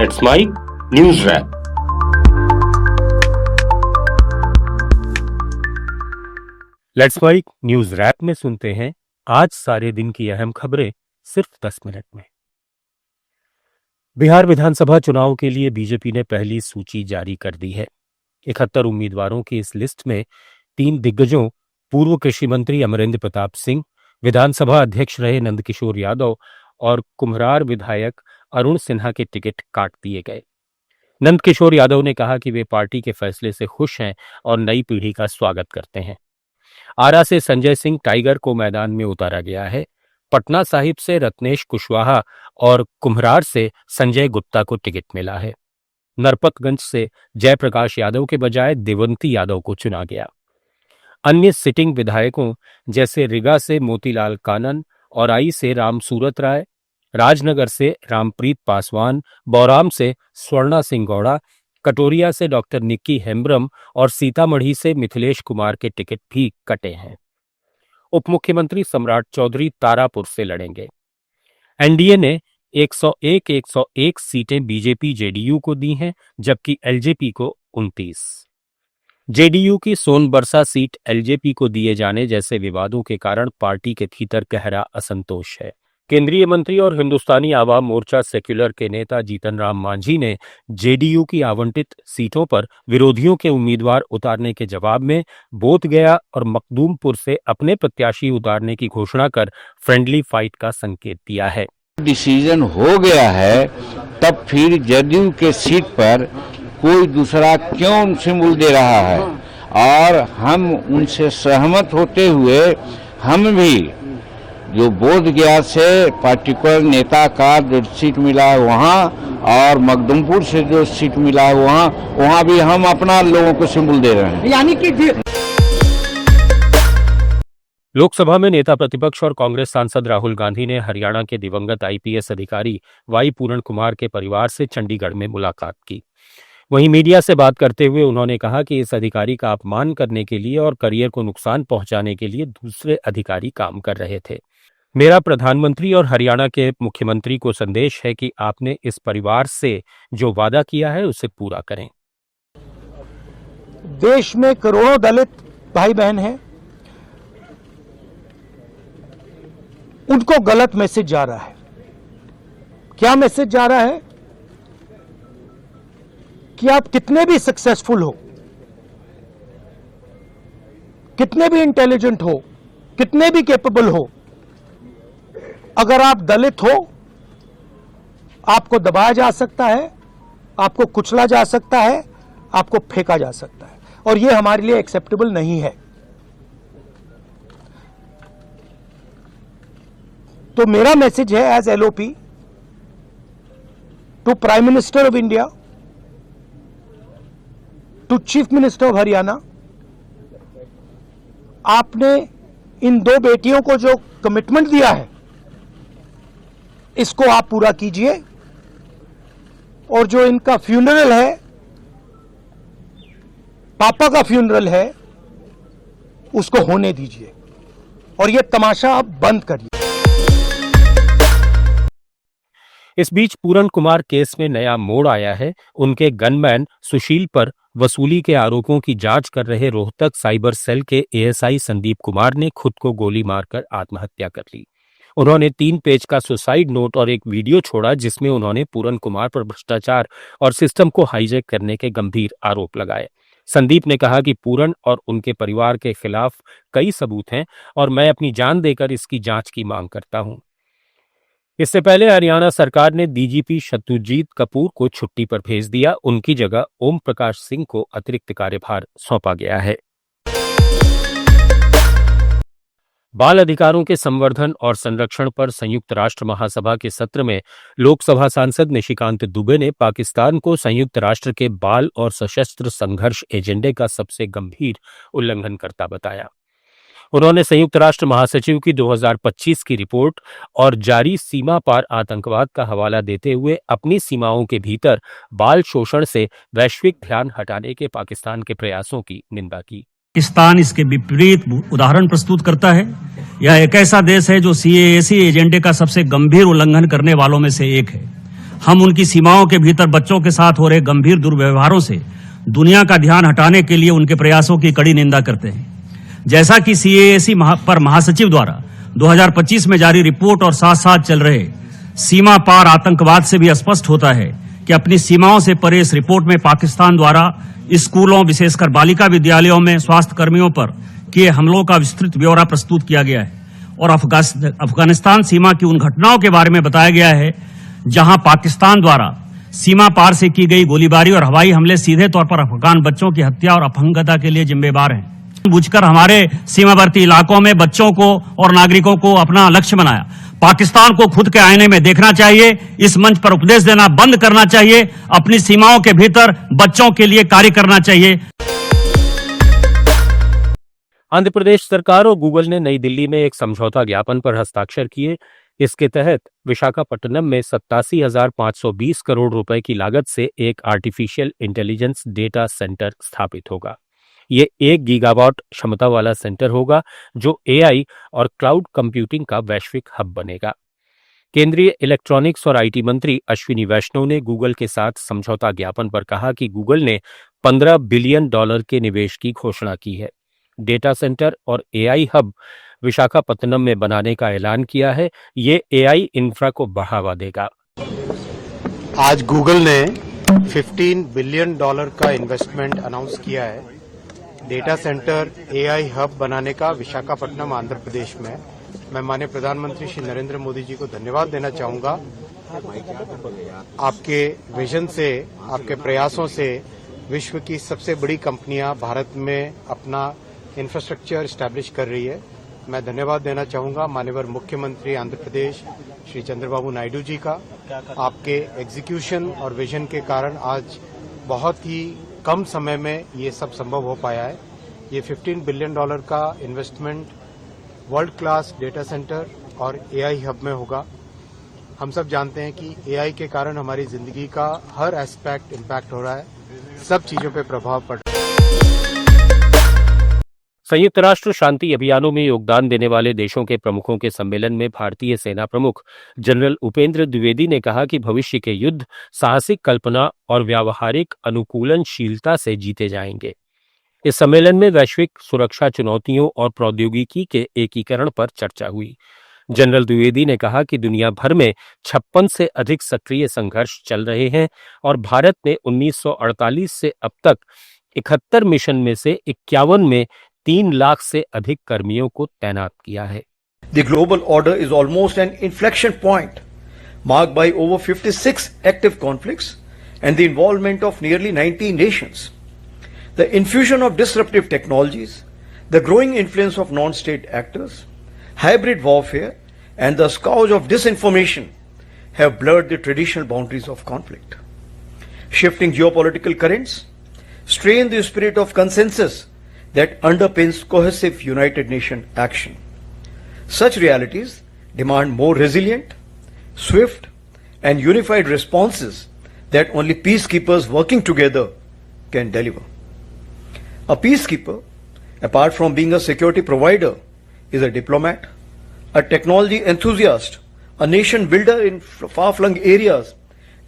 Let's mic news wrap. Let's mic news wrap में सुनते हैं आज सारे दिन की अहम खबरें सिर्फ 10 मिनट में। बिहार विधानसभा चुनाव के लिए बीजेपी ने पहली सूची जारी कर दी है। 71 उम्मीदवारों की इस लिस्ट में 3 दिग्गजों पूर्व कृषि मंत्री अमरेंद्र प्रताप सिंह, विधानसभा अध्यक्ष रहे नंदकिशोर यादव और कुम्हरार विधायक अरुण सिन्हा के टिकट काट दिए गए। नंदकिशोर यादव ने कहा कि वे पार्टी के फैसले से खुश हैं और नई पीढ़ी का स्वागत करते हैं। आरा से संजय सिंह टाइगर को मैदान में उतारा गया है। पटना साहिब से रत्नेश कुशवाहा और कुम्हरार से संजय गुप्ता को टिकट मिला है। नरपतगंज से जयप्रकाश यादव के बजाय देवंती यादव को चुना गया। अन्य सिटिंग विधायकों जैसे रीगा से मोतीलाल कानन, औराई से रामसूरत राय, राजनगर से रामप्रीत पासवान, बौराम से स्वर्णा सिंह गौड़ा, कटोरिया से डॉक्टर निक्की हेम्ब्रम और सीतामढ़ी से मिथिलेश कुमार के टिकट भी कटे हैं। उप मुख्यमंत्री सम्राट चौधरी तारापुर से लड़ेंगे। एनडीए ने 101 सीटें बीजेपी जेडीयू को दी हैं, जबकि एलजेपी को 29। जेडीयू की सोनबरसा सीट एलजेपी को दिए जाने जैसे विवादों के कारण पार्टी के भीतर गहरा असंतोष है। केंद्रीय मंत्री और हिंदुस्तानी आवाम मोर्चा सेक्युलर के नेता जीतन राम मांझी ने जेडीयू की आवंटित सीटों पर विरोधियों के उम्मीदवार उतारने के जवाब में बोधगया और मखदूमपुर से अपने प्रत्याशी उतारने की घोषणा कर फ्रेंडली फाइट का संकेत दिया है। डिसीजन हो गया है, तब फिर जेडीयू के सीट पर कोई दूसरा क्यों उनसे मूल दे रहा है, और हम उनसे सहमत होते हुए हम भी जो बोधगया से पार्टिकुलर नेता का जो सीट मिला है वहाँ, और मखदूमपुर से जो सीट मिला है वहाँ भी हम अपना लोगों को सिंबल दे रहे हैं। यानी कि लोकसभा में नेता प्रतिपक्ष और कांग्रेस सांसद राहुल गांधी ने हरियाणा के दिवंगत आईपीएस अधिकारी वाई पूरण कुमार के परिवार से चंडीगढ़ में मुलाकात की। वहीं मीडिया से बात करते हुए उन्होंने कहा कि इस अधिकारी का अपमान करने के लिए और करियर को नुकसान पहुंचाने के लिए दूसरे अधिकारी काम कर रहे थे। मेरा प्रधानमंत्री और हरियाणा के मुख्यमंत्री को संदेश है कि आपने इस परिवार से जो वादा किया है उसे पूरा करें। देश में करोड़ों दलित भाई बहन हैं, उनको गलत मैसेज जा रहा है। क्या मैसेज जा रहा है कि आप कितने भी सक्सेसफुल हो, कितने भी इंटेलिजेंट हो, कितने भी कैपेबल हो, अगर आप दलित हो आपको दबाया जा सकता है, आपको कुचला जा सकता है, आपको फेंका जा सकता है, और यह हमारे लिए एक्सेप्टेबल नहीं है। तो मेरा मैसेज है as LOP to prime minister of India, to chief minister of Haryana, आपने इन 2 बेटियों को जो कमिटमेंट दिया है इसको आप पूरा कीजिए, और जो इनका फ्यूनरल है, पापा का फ्यूनरल है, उसको होने दीजिए और यह तमाशा आप बंद करिए। इस बीच पूरण कुमार केस में नया मोड़ आया है। उनके गनमैन सुशील पर वसूली के आरोपों की जांच कर रहे रोहतक साइबर सेल के एएसआई संदीप कुमार ने खुद को गोली मारकर आत्महत्या कर ली। उन्होंने 3 पेज का सुसाइड नोट और एक वीडियो छोड़ा जिसमें उन्होंने पूरण कुमार पर भ्रष्टाचार और सिस्टम को हाईजैक करने के गंभीर आरोप लगाए। संदीप ने कहा कि पूरण और उनके परिवार के खिलाफ कई सबूत हैं और मैं अपनी जान देकर इसकी जांच की मांग करता हूं। इससे पहले हरियाणा सरकार ने डीजीपी शत्रुजीत कपूर को छुट्टी पर भेज दिया। उनकी जगह ओम प्रकाश सिंह को अतिरिक्त कार्यभार सौंपा गया है। बाल अधिकारों के संवर्धन और संरक्षण पर संयुक्त राष्ट्र महासभा के सत्र में लोकसभा सांसद निशिकांत दुबे ने पाकिस्तान को संयुक्त राष्ट्र के बाल और सशस्त्र संघर्ष एजेंडे का सबसे गंभीर उल्लंघनकर्ता बताया। उन्होंने संयुक्त राष्ट्र महासचिव की 2025 की रिपोर्ट और जारी सीमा पार आतंकवाद का हवाला देते हुए अपनी सीमाओं के भीतर बाल शोषण से वैश्विक ध्यान हटाने के पाकिस्तान के प्रयासों की निंदा की। पाकिस्तान इसके विपरीत उदाहरण प्रस्तुत करता है। यह एक ऐसा देश है जो सीएसी एजेंडे का सबसे गंभीर उल्लंघन करने वालों में से एक है। हम उनकी सीमाओं के भीतर बच्चों के साथ हो रहे गंभीर दुर्व्यवहारों से दुनिया का ध्यान हटाने के लिए उनके प्रयासों की कड़ी निंदा करते हैं। जैसा कि CAAC पर महासचिव द्वारा 2025 में जारी रिपोर्ट और साथ साथ चल रहे सीमा पार आतंकवाद से भी स्पष्ट होता है कि अपनी सीमाओं से परे इस रिपोर्ट में पाकिस्तान द्वारा स्कूलों विशेषकर बालिका विद्यालयों में स्वास्थ्य कर्मियों पर किए हमलों का विस्तृत ब्यौरा प्रस्तुत किया गया है और अफगानिस्तान सीमा की उन घटनाओं के बारे में बताया गया है जहां पाकिस्तान द्वारा सीमा पार से की गई गोलीबारी और हवाई हमले सीधे तौर पर अफगान बच्चों की हत्या और अपहंगता के लिए जिम्मेदार हैं। बुझकर हमारे सीमावर्ती इलाकों में बच्चों को और नागरिकों को अपना लक्ष्य बनाया। पाकिस्तान को खुद के आईने में देखना चाहिए, इस मंच पर उपदेश देना बंद करना चाहिए, अपनी सीमाओं के भीतर बच्चों के लिए कार्य करना चाहिए। आंध्र प्रदेश सरकार और गूगल ने नई दिल्ली में एक समझौता ज्ञापन पर हस्ताक्षर किए। इसके तहत विशाखापट्टनम में 87,520 करोड़ रुपए की लागत से एक आर्टिफिशियल इंटेलिजेंस डेटा सेंटर स्थापित होगा। ये 1 गीगावाट क्षमता वाला सेंटर होगा जो AI और क्लाउड कंप्यूटिंग का वैश्विक हब बनेगा। केंद्रीय इलेक्ट्रॉनिक्स और IT मंत्री अश्विनी वैष्णव ने गूगल के साथ समझौता ज्ञापन पर कहा कि गूगल ने $15 बिलियन के निवेश की घोषणा की है। डेटा सेंटर और AI हब विशाखापट्टनम में बनाने का ऐलान किया है। ये AI इंफ्रा को बढ़ावा देगा। आज गूगल ने $15 बिलियन का इन्वेस्टमेंट अनाउंस किया है डेटा सेंटर AI हब बनाने का विशाखापट्टनम आंध्र प्रदेश में। मैं माननीय प्रधानमंत्री श्री नरेंद्र मोदी जी को धन्यवाद देना चाहूंगा। आपके विजन से, आपके प्रयासों से विश्व की सबसे बड़ी कंपनियां भारत में अपना इंफ्रास्ट्रक्चर स्टैब्लिश कर रही है। मैं धन्यवाद देना चाहूंगा माननीय मुख्यमंत्री आंध्र प्रदेश श्री चंद्रबाबू नायडू जी का। आपके एग्जीक्यूशन और विजन के कारण आज बहुत ही कम समय में ये सब संभव हो पाया है। ये $15 बिलियन का investment world class data centre और AI हब में होगा। हम सब जानते हैं कि AI के कारण हमारी जिंदगी का हर एस्पेक्ट इम्पैक्ट हो रहा है, सब चीजों पे प्रभाव पड़ रहा है। संयुक्त राष्ट्र शांति अभियानों में योगदान देने वाले देशों के प्रमुखों के सम्मेलन में भारतीय सेना प्रमुख जनरल उपेंद्र द्विवेदी ने कहा कि भविष्य के युद्ध साहसिक कल्पना और व्यावहारिक अनुकूलनशीलता से जीते जाएंगे। इस सम्मेलन में वैश्विक सुरक्षा चुनौतियों और प्रौद्योगिकी के एकीकरण पर चर्चा हुई। जनरल द्विवेदी ने कहा कि दुनिया भर में 56 से अधिक सक्रिय संघर्ष चल रहे हैं और भारत ने 1948 से अब तक 71 मिशन में से 51 में 3 लाख से अधिक कर्मियों को तैनात किया है। The global order is almost an inflection point, marked by over 56 active conflicts and the involvement of nearly 90 nations. The infusion of disruptive technologies, the growing influence of non-state actors, hybrid warfare, and the scourge of disinformation have blurred the traditional boundaries of conflict. Shifting geopolitical currents strain the spirit of consensus that underpins cohesive United Nations action. Such realities demand more resilient, swift, and unified responses that only peacekeepers working together can deliver. A peacekeeper, apart from being a security provider, is a diplomat, a technology enthusiast, a nation builder in far-flung areas,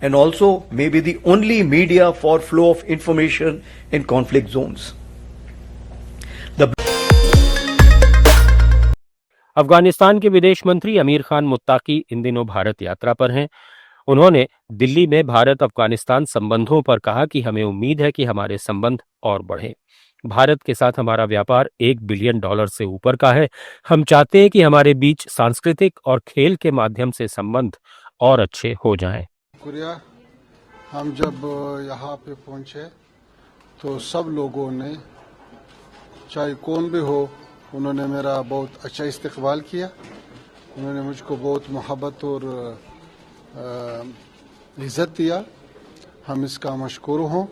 and also may be the only media for flow of information in conflict zones. Afghanistan के विदेश मंत्री अमीर खान मुत्ताकी इन दिनों भारत यात्रा पर हैं। उन्होंने दिल्ली में भारत अफगानिस्तान संबंधों पर कहा कि हमें उम्मीद है कि हमारे संबंध और बढ़ें। भारत के साथ हमारा व्यापार $1 बिलियन से ऊपर का है। हम चाहते हैं कि हमारे बीच सांस्कृतिक और खेल के माध्यम से संबंध और अच्छे हो जाएं। शुक्रिया। हम जब यहाँ पे पहुँचे तो सब लोगों ने, चाहे कौन भी हो, उन्होंने मेरा बहुत अच्छा इस्तकबाल किया। उन्होंने मुझको बहुत मोहब्बत और इज़्ज़त दिया। हम इसका मशकूर हों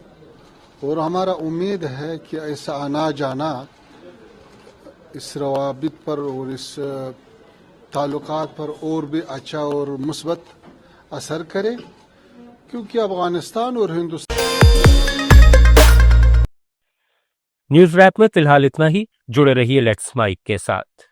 और हमारा उम्मीद है कि ऐसा आना जाना इस रवाबित पर और इस ताल्लुकात पर और भी अच्छा और मुस्बत असर करे, क्योंकि अफगानिस्तान और हिंदुस्तान। न्यूज रैप में फिलहाल इतना ही। जुड़े रहिए लेट्स माइक के साथ।